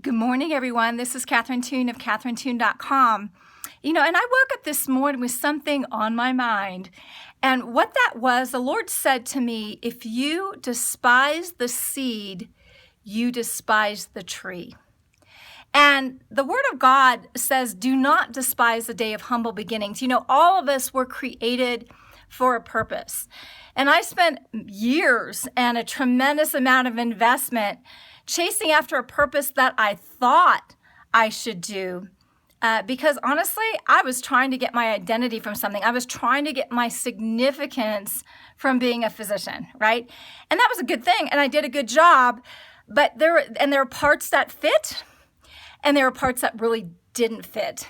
Good morning, everyone. This is Catherine Toon of catherinetoon.com. And I woke up this morning with something on my mind. And what that was, the Lord said to me, if you despise the seed, you despise the tree. And the Word of God says, do not despise the day of humble beginnings. All of us were created for a purpose. And I spent years and a tremendous amount of investment chasing after a purpose that I thought I should do. Because honestly, I was trying to get my identity from something. I was trying to get my significance from being a physician, right? And that was a good thing, and I did a good job. But there were parts that fit, and there were parts that really didn't fit.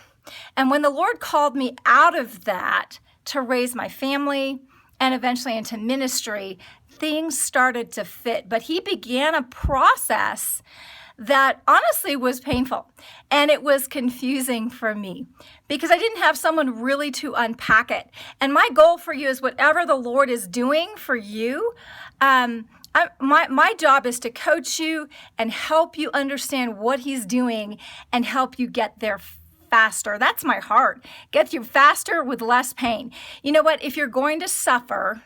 And when the Lord called me out of that to raise my family and eventually into ministry, things started to fit. But He began a process that honestly was painful, and it was confusing for me because I didn't have someone really to unpack it. And my goal for you is whatever the Lord is doing for you, my job is to coach you and help you understand what He's doing and help you get there faster. That's my heart. Get you faster with less pain. You know what? If you're going to suffer,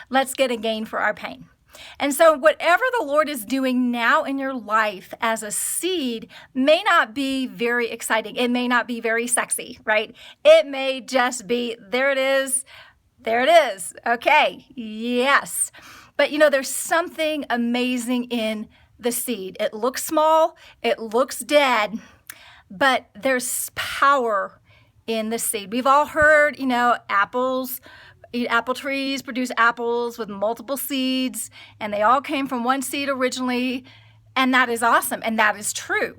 let's get a gain for our pain. And so whatever the Lord is doing now in your life as a seed may not be very exciting. It may not be very sexy, right? It may just be, there it is. There it is. Okay. Yes. But there's something amazing in the seed. It looks small. It looks dead, but there's power in the seed. We've all heard, apple trees produce apples with multiple seeds, and they all came from one seed originally, and that is awesome, and that is true.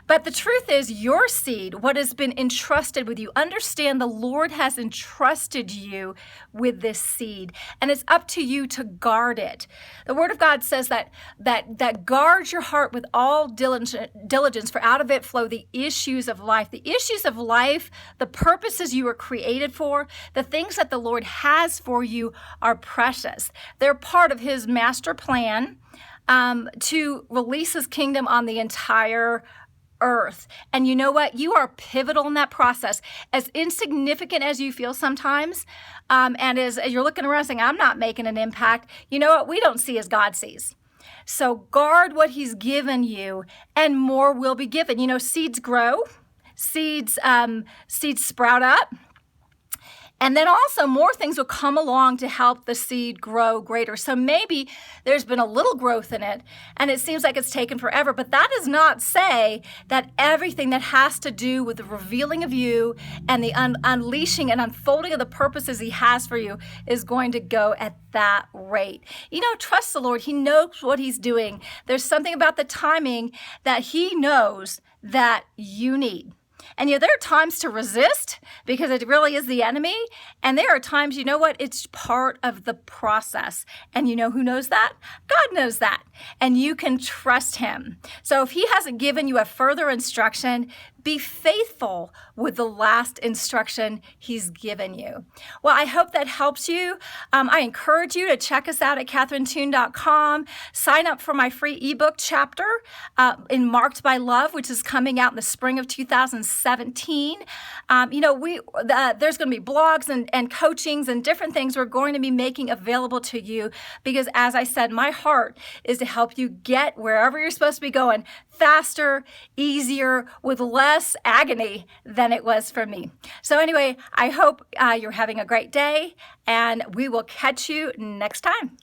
But the truth is, your seed, what has been entrusted with you, understand the Lord has entrusted you with this seed, and it's up to you to guard it. The Word of God says that guard your heart with all diligence, for out of it flow the issues of life. The issues of life, the purposes you were created for, the things that the Lord has for you are precious. They're part of His master plan to release His kingdom on the entire earth. And you know what? You are pivotal in that process. As insignificant as you feel sometimes, and as you're looking around saying, I'm not making an impact, you know what? We don't see as God sees. So guard what He's given you, and more will be given. Seeds grow, seeds sprout up. And then also more things will come along to help the seed grow greater. So maybe there's been a little growth in it and it seems like it's taken forever, but that does not say that everything that has to do with the revealing of you and the unleashing and unfolding of the purposes He has for you is going to go at that rate. Trust the Lord. He knows what He's doing. There's something about the timing that He knows that you need. And there are times to resist because it really is the enemy. And there are times, it's part of the process. And who knows that? God knows that. And you can trust Him. So if He hasn't given you a further instruction, be faithful with the last instruction He's given you. Well, I hope that helps you. I encourage you to check us out at catherinetoon.com. Sign up for my free ebook chapter in Marked by Love, which is coming out in the spring of 2017. There's going to be blogs and coachings and different things we're going to be making available to you because, as I said, my heart is to help you get wherever you're supposed to be going faster, easier, with less agony than it was for me. So anyway, I hope you're having a great day, and we will catch you next time.